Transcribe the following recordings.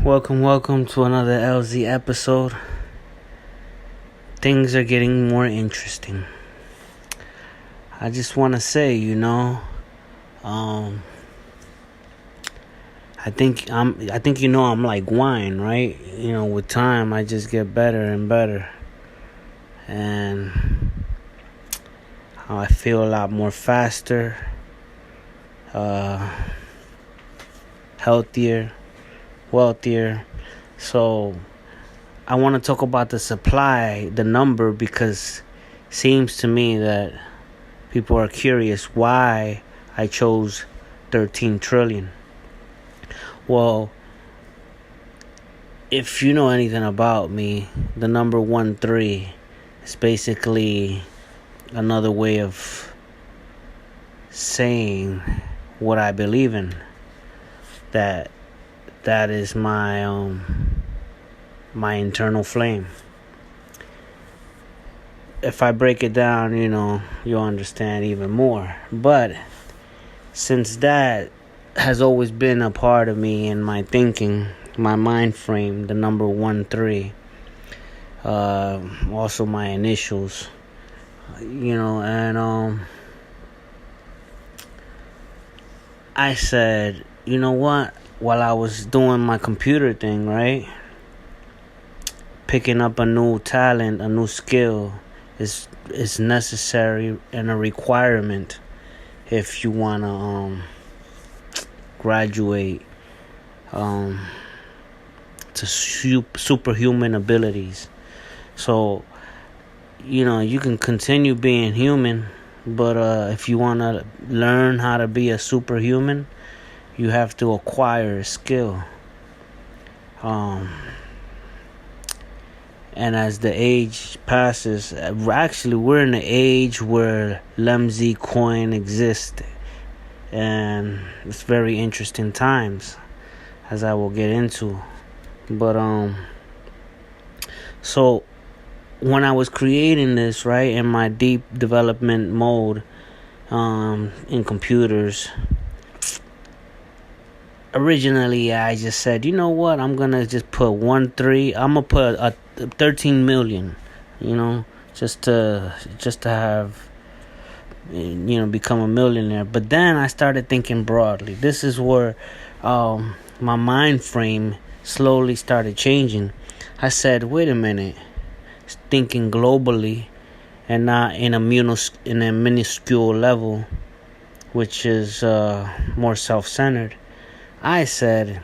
Welcome to another LZ episode. Things are getting more interesting. I just want to say, I think I'm like wine, right? With time I just get better and better. And I feel a lot more faster, healthier, wealthier. So I want to talk about the supply, the number, because it seems to me that people are curious why I chose 13 trillion. Well, if you know anything about me, the number 13 is basically another way of saying what I believe in. That is my my internal flame. If I break it down, you'll understand even more. But since that has always been a part of me in my thinking, my mind frame, the number 13, also my initials, and I said, you know what? While I was doing my computer thing, right? Picking up a new talent, a new skill is necessary and a requirement if you want to graduate to superhuman abilities. So, you can continue being human, but if you want to learn how to be a superhuman, you have to acquire a skill. And as the age passes, actually we're in the age where LemZea Coin exists. And it's very interesting times, as I will get into. But so when I was creating this, right, in my deep development mode in computers, originally I just said, you know what, I'm gonna just put 13. I'm gonna put a 13 million, just to have, become a millionaire. But then I started thinking broadly. This is where my mind frame slowly started changing. I said, wait a minute, thinking globally and not in a minuscule level, which is more self-centered. I said,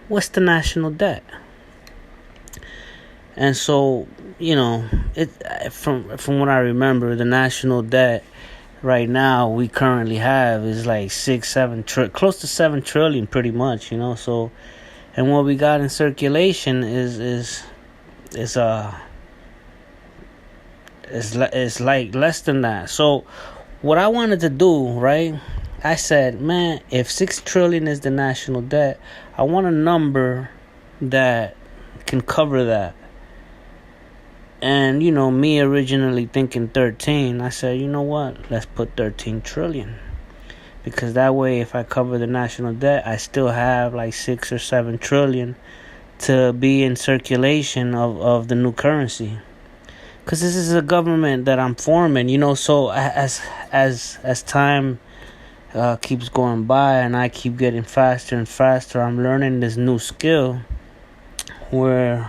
what's the national debt? And so, from what I remember, the national debt right now we currently have is like 7 close to 7 trillion, pretty much, So, and what we got in circulation is like less than that. So, what I wanted to do, right? I said, man, if 6 trillion is the national debt, I want a number that can cover that. And, me originally thinking 13, I said, you know what? Let's put 13 trillion. Because that way, if I cover the national debt, I still have like 6 or 7 trillion to be in circulation of the new currency. Because this is a government that I'm forming, so as time keeps going by and I keep getting faster and faster, I'm learning this new skill where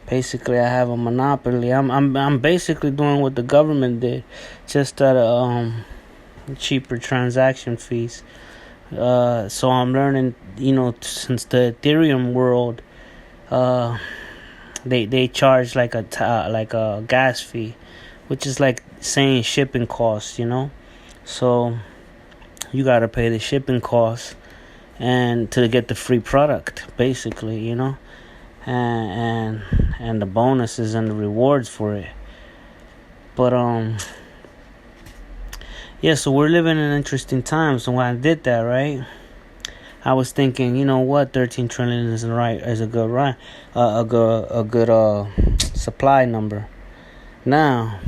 basically I have a monopoly. I'm basically doing what the government did, just at cheaper transaction fees. So I'm learning, since the Ethereum world, they charge like a gas fee, which is like saying shipping costs, So you gotta pay the shipping costs and to get the free product, basically, and the bonuses and the rewards for it. But so we're living in interesting times. So when I did that, right, I was thinking, 13 trillion is a good supply number. Now,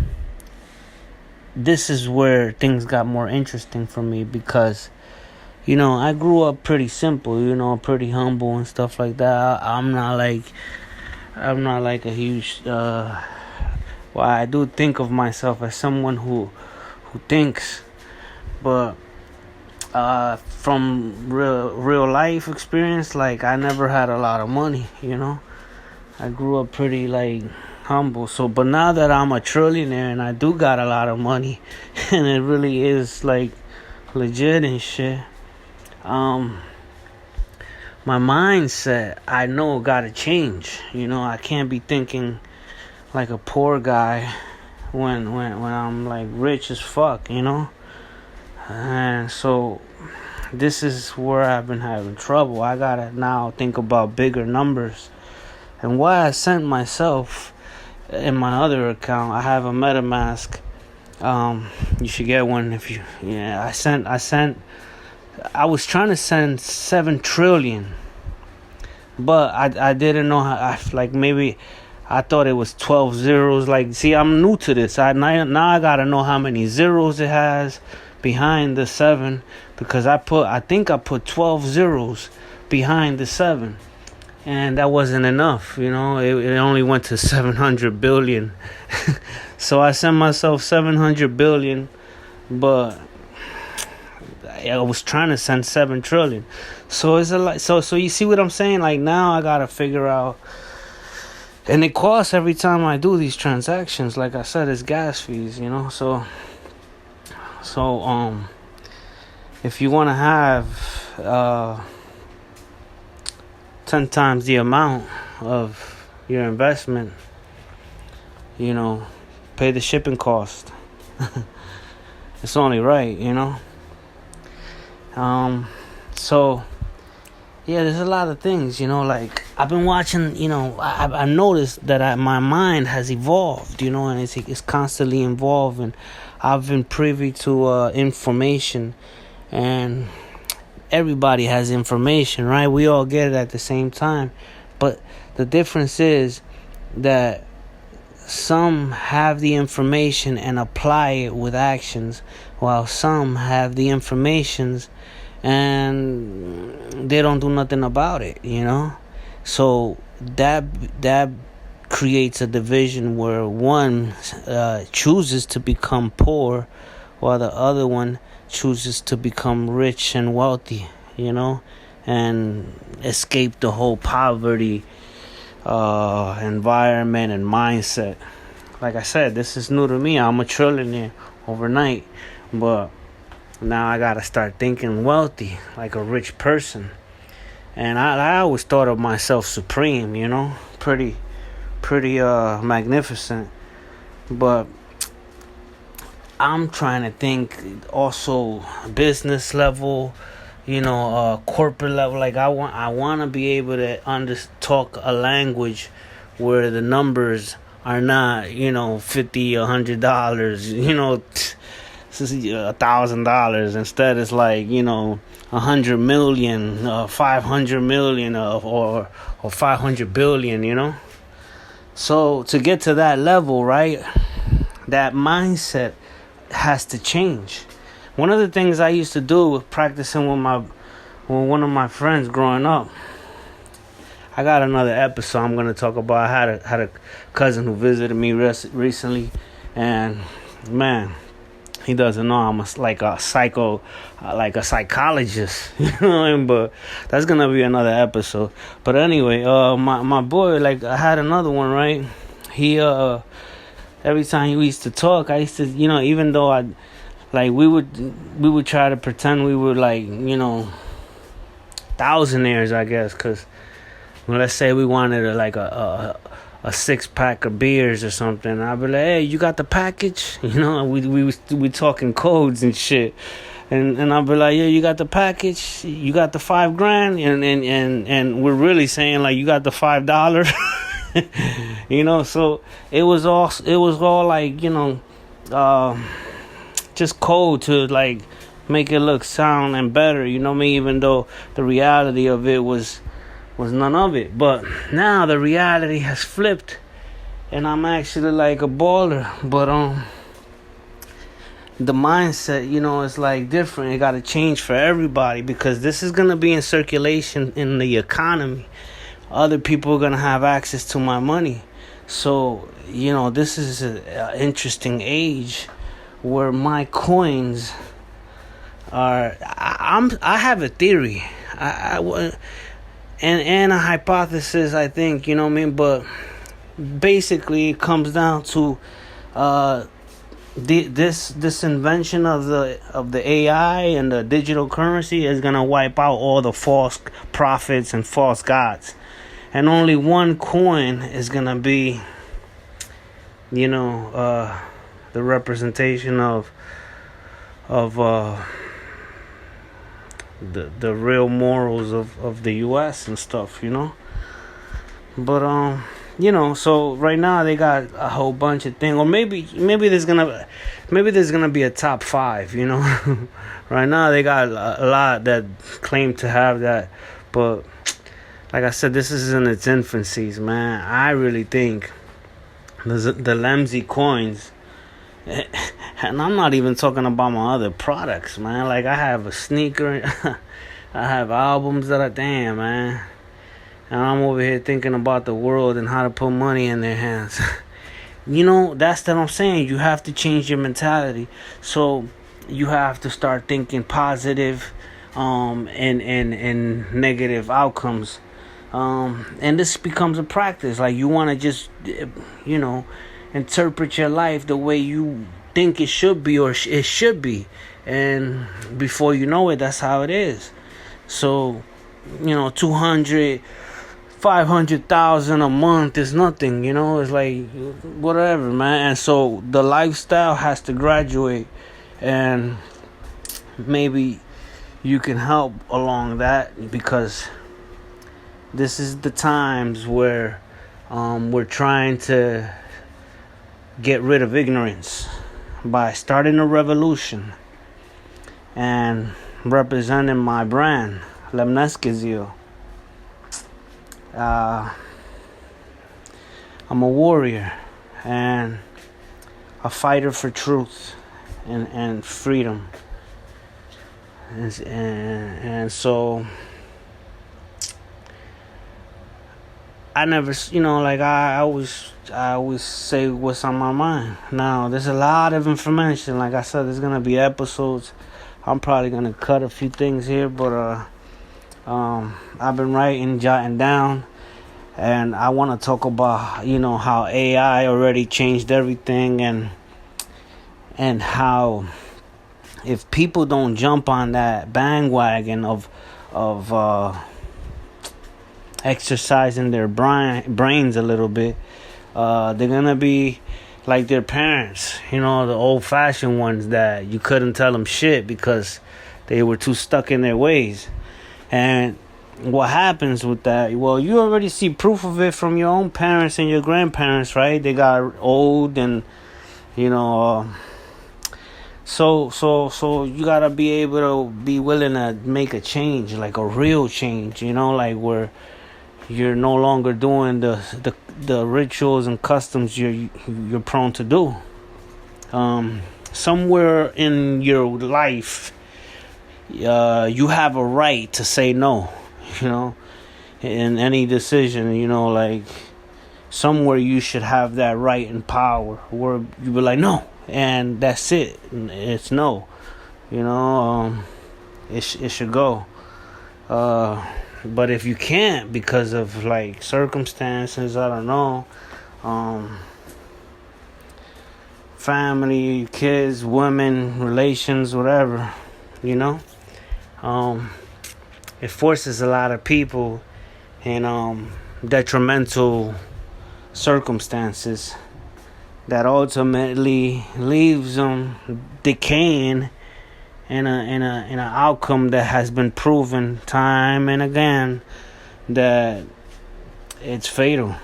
this is where things got more interesting for me because, I grew up pretty simple, pretty humble and stuff like that. I'm not like a huge. Well, I do think of myself as someone who thinks, but from real life experience, like I never had a lot of money. I grew up pretty like humble. So, but now that I'm a trillionaire and I do got a lot of money, and it really is like legit and shit. My mindset, I know, gotta change. I can't be thinking like a poor guy when I'm like rich as fuck. And so this is where I've been having trouble. I gotta now think about bigger numbers. And why I sent myself in my other account, I have a MetaMask. You should get one if you. Yeah, I was trying to send 7 trillion, but I didn't know how. Maybe I thought it was 12 zeros. Like, see, I'm new to this. Now I gotta know how many zeros it has behind the 7, because I think I put 12 zeros behind the 7, and that wasn't enough. It only went to 700 billion. So I sent myself 700 billion, but I was trying to send 7 trillion. So it's a lot. So you see what I'm saying? Like, now I gotta figure out, and it costs every time I do these transactions. Like I said, it's gas fees. So if you want to have 10 times the amount of your investment, pay the shipping cost. It's only right. So yeah, there's a lot of things, like I've been watching, I noticed that my mind has evolved, and it's constantly evolving. I've been privy to information, and everybody has information, right? We all get it at the same time, but the difference is that some have the information and apply it with actions, while some have the information and they don't do nothing about it, So that creates a division where one chooses to become poor, while the other one chooses to become rich and wealthy, and escape the whole poverty environment and mindset. Like I said, this is new to me. I'm a trillionaire overnight, but now I gotta start thinking wealthy, like a rich person. And I always thought of myself supreme, pretty magnificent. But I'm trying to think also business level, corporate level. Like I want to be able to talk a language where the numbers are not, $50, $100, $1,000. Instead, it's like, 100 million, 500 million, or 500 billion. So to get to that level, right, that mindset has to change. One of the things I used to do practicing with one of my friends growing up. I got another episode I'm gonna talk about. I had a cousin who visited me recently, and man, he doesn't know I'm like a psychologist, But that's gonna be another episode. But anyway, my boy, like I had another one, right? He every time we used to talk, I used to, even though we would try to pretend we were like, thousandaires, I guess, because let's say we wanted a 6-pack of beers or something. I'd be like, hey, you got the package? We talking codes and shit. And I'd be like, yeah, you got the package? You got the $5,000? And we're really saying like, you got the $5? So it was all like, just code to like make it look sound and better, even though the reality of it was none of it. But now the reality has flipped, and I'm actually like a baller. But the mindset, is like different. It got to change for everybody, because this is going to be in circulation in the economy. Other people are going to have access to my money. So, this is an interesting age where my coins are. I have a theory. And a hypothesis, I think, but basically it comes down to this invention of the AI and the digital currency is gonna wipe out all the false prophets and false gods, and only one coin is gonna be the representation of the real morals of the US and stuff, But so right now they got a whole bunch of things, or maybe there's gonna be a top 5, Right now they got a lot that claim to have that, but like I said, this is in its infancies, man. I really think the LemZea Coins, and I'm not even talking about my other products, man. Like, I have a sneaker, I have albums that are damn, man. And I'm over here thinking about the world and how to put money in their hands. That's what I'm saying. You have to change your mentality. So you have to start thinking positive, and negative outcomes. And this becomes a practice. Like, you want to just, interpret your life the way you think it should be, or it should be. And before you know it, that's how it is. So, 200, 500,000 a month is nothing, it's like whatever, man. And so the lifestyle has to graduate, and maybe you can help along that, because this is the times where we're trying to get rid of ignorance by starting a revolution and representing my brand, LemZea. I'm a warrior and a fighter for truth and freedom, and so I never, I always say what's on my mind. Now, there's a lot of information. Like I said, there's gonna be episodes. I'm probably gonna cut a few things here, but I've been jotting down, and I want to talk about how AI already changed everything, and how if people don't jump on that bandwagon of exercising their brains a little bit, they're gonna be like their parents, the old-fashioned ones that you couldn't tell them shit because they were too stuck in their ways. And what happens with that? Well, you already see proof of it from your own parents and your grandparents, right? They got old, and so you gotta be able to be willing to make a change, like a real change, like where you're no longer doing the rituals and customs you're prone to do. Somewhere in your life, you have a right to say no, in any decision, like somewhere you should have that right and power where you be like, no, and that's it. It's no, it should go. But if you can't, because of like circumstances, I don't know, family, kids, women, relations, whatever, it forces a lot of people in detrimental circumstances that ultimately leaves them decaying in a outcome that has been proven time and again that it's fatal.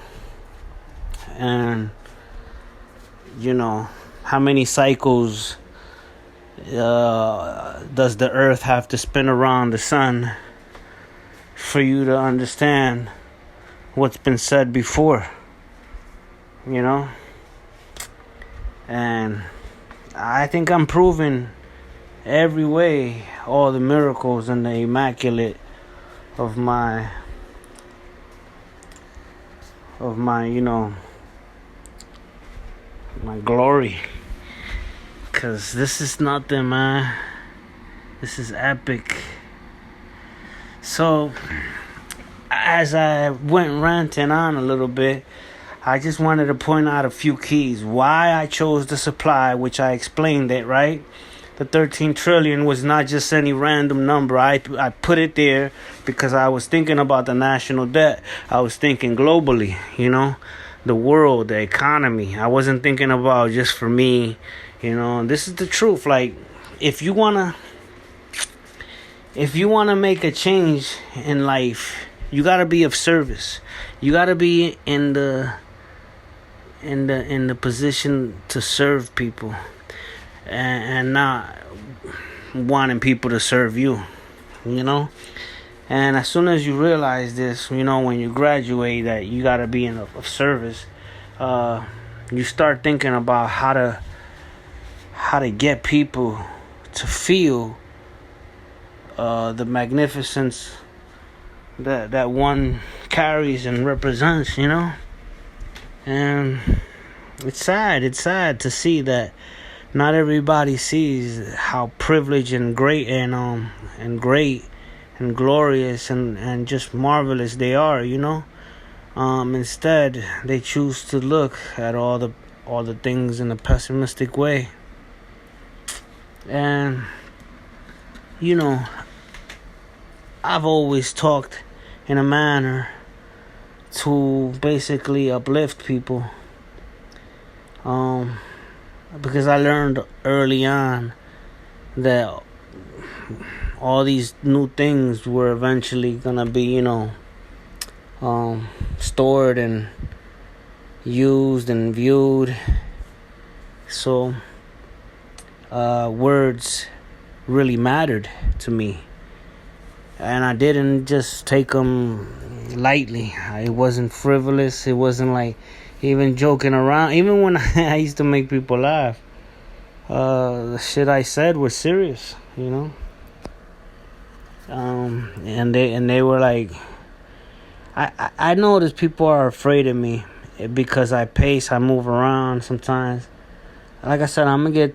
And how many cycles does the earth have to spin around the sun for you to understand what's been said before? And I think I'm proving every way all the miracles and the immaculate of my my glory. Cause this is nothing, man. This is epic. So as I went ranting on a little bit, I just wanted to point out a few keys why I chose the supply, which I explained it, right? The 13 trillion was not just any random number. I put it there because I was thinking about the national debt. I was thinking globally, the world, the economy. I wasn't thinking about just for me, This is the truth. Like, if you wanna make a change in life, you gotta be of service. You gotta be in the position to serve people, and not wanting people to serve you, And as soon as you realize this, when you graduate, that you gotta be of service, you start thinking about how to get people to feel the magnificence that one carries and represents, And it's sad to see that not everybody sees how privileged and great and great and glorious and just marvelous they are, Instead, they choose to look at all the things in a pessimistic way. And I've always talked in a manner to basically uplift people, because I learned early on that all these new things were eventually gonna be, stored and used and viewed. So words really mattered to me, and I didn't just take them lightly. It wasn't frivolous. It wasn't like even joking around. Even when I used to make people laugh, the shit I said was serious, And they were like, I noticed people are afraid of me because I pace, I move around sometimes. Like I said,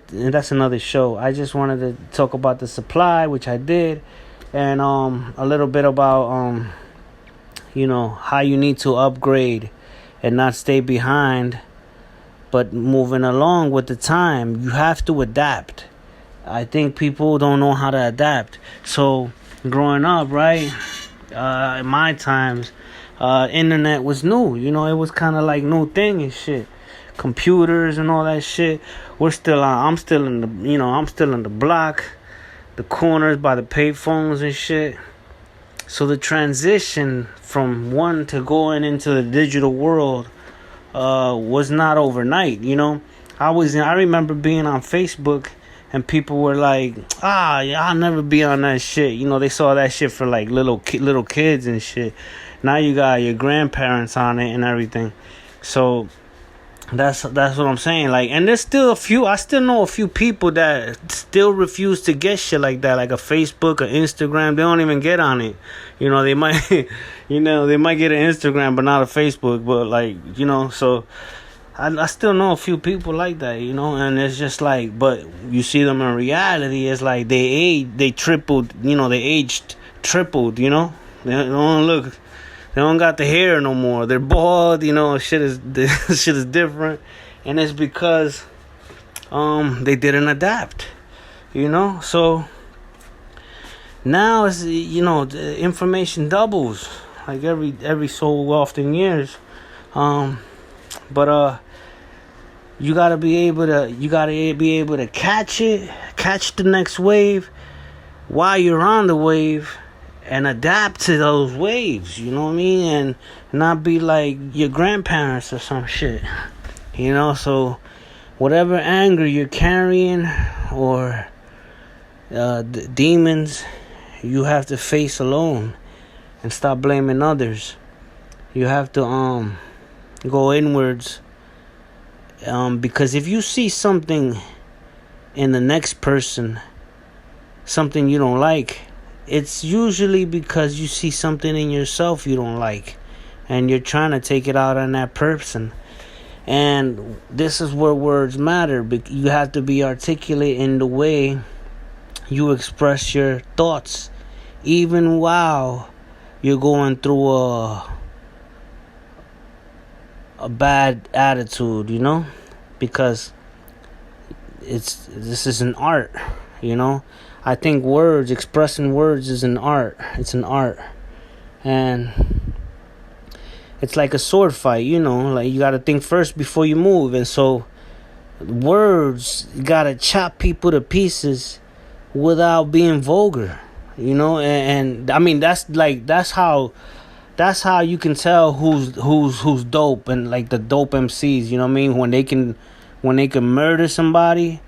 that's another show. I just wanted to talk about the supply, which I did, and a little bit about how you need to upgrade and not stay behind, but moving along with the time. You have to adapt. I think people don't know how to adapt. So growing up, right, in my times, internet was new. It was kind of like new thing and shit. Computers and all that shit. I'm still in the block, the corners by the payphones and shit. So the transition from one to going into the digital world was not overnight. I remember being on Facebook and people were like, I'll never be on that shit. They saw that shit for like little kids and shit. Now you got your grandparents on it and everything. So that's what I'm saying. Like, and there's still I still know a few people that still refuse to get shit like that, like a Facebook or Instagram. They don't even get on it. They might, they might get an Instagram but not a Facebook. But like, so I still know a few people like that, and it's just like, but you see them in reality, it's like they tripled, they aged tripled, they don't got the hair no more. They're bald, shit is different. And it's because they didn't adapt. So now it's, the information doubles like every so often years. But you gotta be able to catch the next wave while you're on the wave, and adapt to those waves, and not be like your grandparents or some shit, so whatever anger you're carrying or demons, you have to face alone and stop blaming others. You have to go inwards, because if you see something in the next person something you don't like, it's usually because you see something in yourself you don't like, and you're trying to take it out on that person. And this is where words matter. You have to be articulate in the way you express your thoughts, even while you're going through a bad attitude, because this is an art, I think expressing words is an art. It's an art. And it's like a sword fight, like you got to think first before you move. And so words, you got to chop people to pieces without being vulgar, and I mean, that's how you can tell who's dope, and like the dope MCs, you know what I mean, when they can murder somebody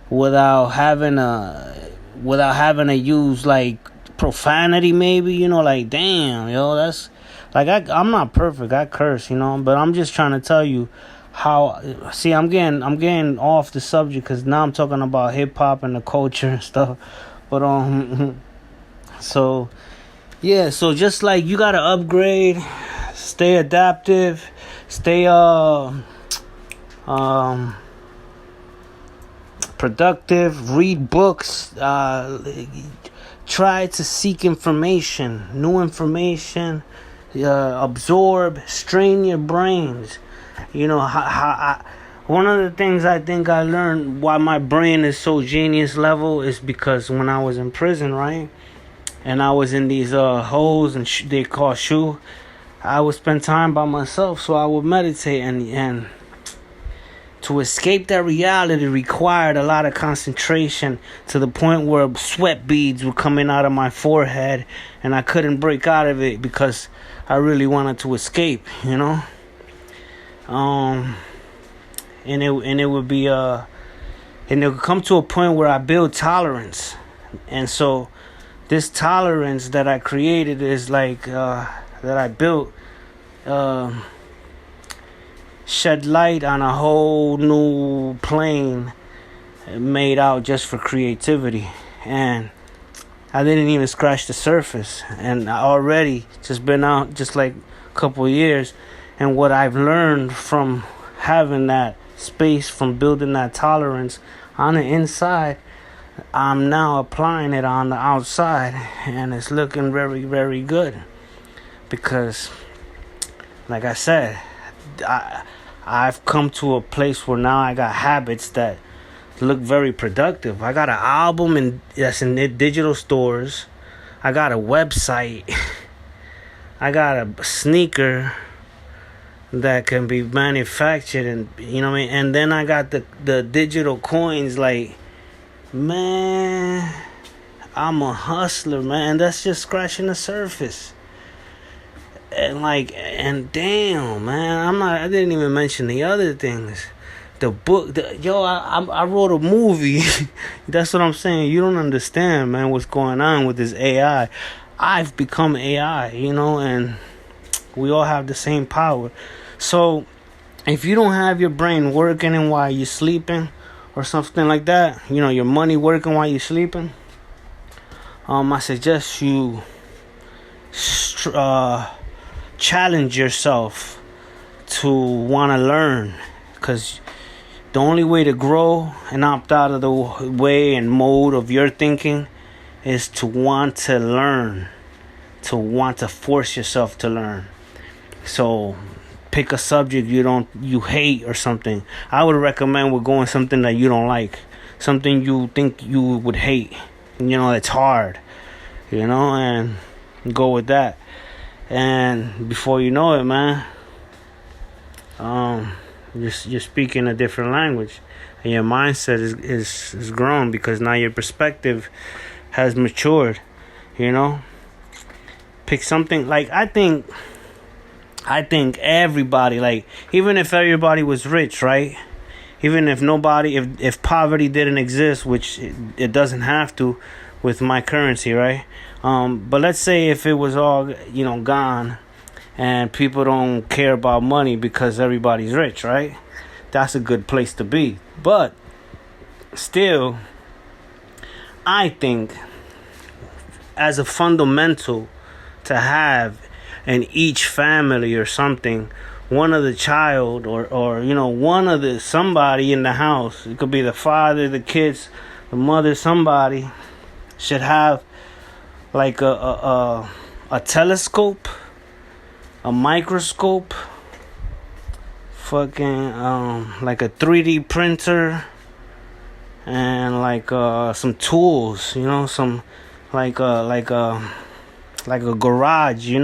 without having to use like profanity, maybe, like, damn, that's like, I'm not perfect, I curse, but I'm just trying to tell you how. See, I'm getting off the subject because now I'm talking about hip hop and the culture and stuff, but so yeah, so just like you gotta upgrade, stay adaptive, stay productive, read books, try to seek information, new information, absorb, strain your brains. One of the things I think I learned why my brain is so genius level is because when I was in prison, right, and I was in these holes and they call shu, I would spend time by myself, so I would meditate, and to escape that reality required a lot of concentration, to the point where sweat beads were coming out of my forehead and I couldn't break out of it because I really wanted to escape, and it would be and it would come to a point where I build tolerance. And so this tolerance that I created is like that I built shed light on a whole new plane made out just for creativity. And I didn't even scratch the surface, and I already just been out just like a couple of years. And what I've learned from having that space, from building that tolerance on the inside, I'm now applying it on the outside, and it's looking very, very good. Because, like I said, I've come to a place where now I got habits that look very productive. I got an album that's in the digital stores. I got a website. I got a sneaker that can be manufactured, and and then I got the digital coins. Like, man, I'm a hustler, man. That's just scratching the surface. And damn, man, I didn't even mention the other things. The book, I wrote a movie. That's what I'm saying. You don't understand, man, what's going on with this AI. I've become AI, and we all have the same power. So if you don't have your brain working and while you're sleeping or something like that, your money working while you're sleeping, I suggest you challenge yourself to want to learn, because the only way to grow and opt out of the way and mode of your thinking is to want to learn, to want to force yourself to learn. So pick a subject you hate or something. I would recommend we're going something that you don't like, something you think you would hate, it's hard, and go with that. And before you know it, man, you're speaking a different language, and your mindset is grown, because now your perspective has matured. Pick something. Like, I think everybody, like, even if everybody was rich, right? Even if if poverty didn't exist, which it doesn't have to with my currency, right? But let's say if it was all, gone, and people don't care about money because everybody's rich, right? That's a good place to be. But still, I think as a fundamental to have in each family or something, one of the child or one of the somebody in the house, it could be the father, the kids, the mother, somebody should have like a telescope, a microscope, fucking like a 3D printer, and like some tools, some like a garage,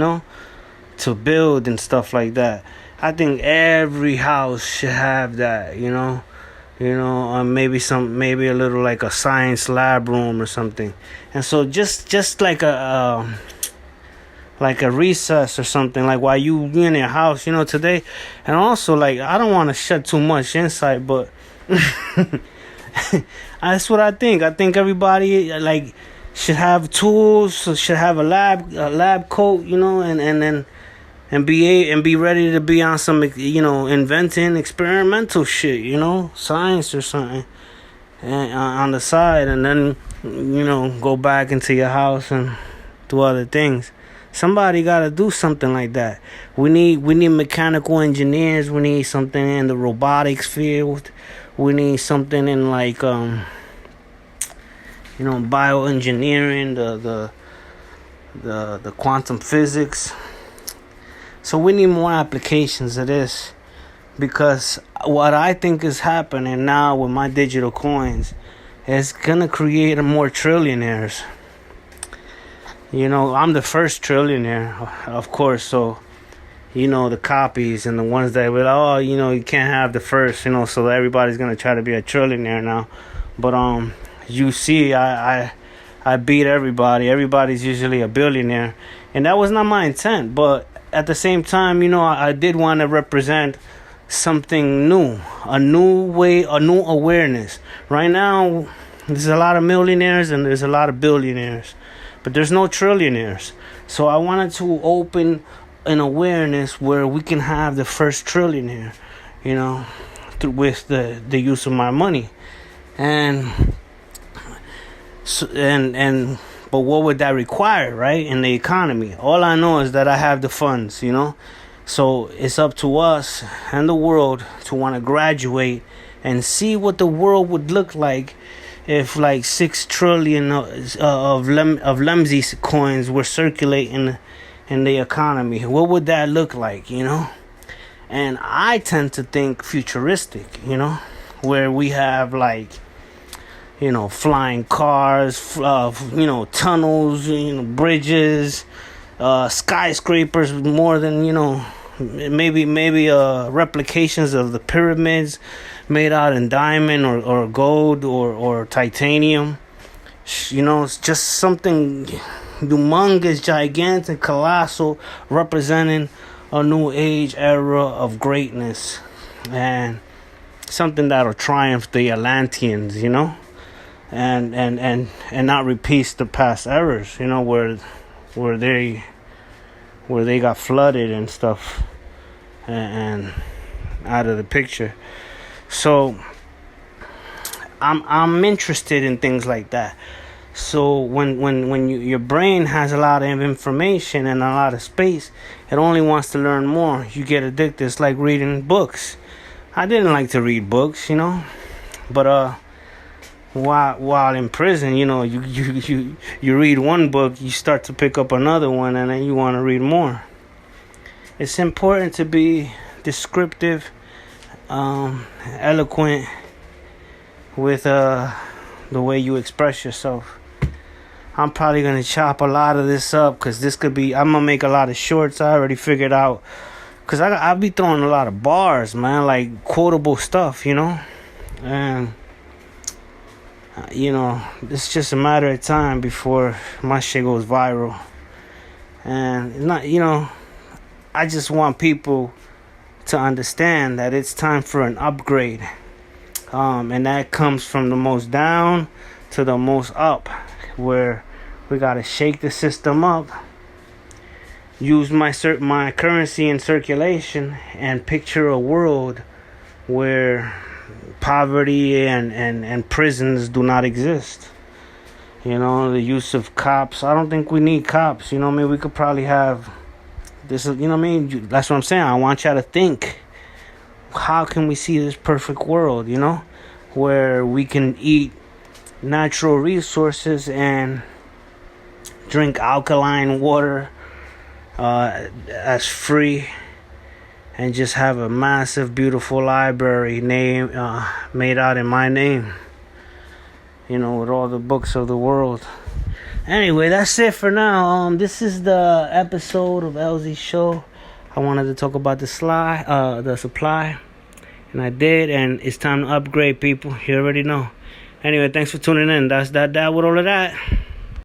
to build and stuff like that. I think every house should have that, maybe a little like a science lab room or something. And so just like a recess or something, like while you in your house, today. And also, like, I don't want to shed too much insight, but that's what I think. I think everybody like should have tools, should have a lab coat, and be ready to be on some, inventing experimental shit, science or something, and on the side, and then go back into your house and do other things. Somebody gotta do something like that. We need mechanical engineers. We need something in the robotics field. We need something in like bioengineering, the quantum physics. So we need more applications of this, because what I think is happening now with my digital coins is gonna create more trillionaires. I'm the first trillionaire, of course, so the copies and the ones that will, you can't have the first, so everybody's gonna try to be a trillionaire now. But you see, I beat everybody. Everybody's usually a billionaire, and that was not my intent. But at the same time, I did want to represent something new, a new way, a new awareness. Right now, there's a lot of millionaires and there's a lot of billionaires, but there's no trillionaires. So I wanted to open an awareness where we can have the first trillionaire, with the use of my money. And so, but what would that require, right, in the economy? All I know is that I have the funds, So it's up to us and the world to want to graduate and see what the world would look like if like 6 trillion of LemZea coins were circulating in the economy. What would that look like, And I tend to think futuristic, where we have like, flying cars, tunnels, bridges, skyscrapers, more than, maybe replications of the pyramids made out in diamond or gold or titanium. It's just something humongous, gigantic, colossal, representing a new age era of greatness, and something that'll triumph the Atlanteans, and not repeat the past errors, where they got flooded and stuff and out of the picture. So I'm interested in things like that. So when your brain has a lot of information and a lot of space, it only wants to learn more. You get addicted. It's like reading books. I didn't like to read books, but while in prison, you read one book, you start to pick up another one, and then you want to read more. It's important to be descriptive, eloquent with the way you express yourself. I'm probably going to chop a lot of this up, because I'm going to make a lot of shorts. I already figured out, because I'll be throwing a lot of bars, man, like quotable stuff, and it's just a matter of time before my shit goes viral. And not, I just want people to understand that it's time for an upgrade, and that comes from the most down to the most up, where we gotta shake the system up, use my currency in circulation, and picture a world where poverty and prisons do not exist. You know, the use of cops. I don't think we need cops. You know what I mean? We could probably have this. You know what I mean? That's what I'm saying. I want y'all to think. How can we see this perfect world, you know? Where we can eat natural resources and drink alkaline water as free. And just have a massive, beautiful library made out in my name. You know, with all the books of the world. Anyway, that's it for now. This is the episode of LZ Show. I wanted to talk about the supply, and I did. And it's time to upgrade, people. You already know. Anyway, thanks for tuning in. That's that with all of that.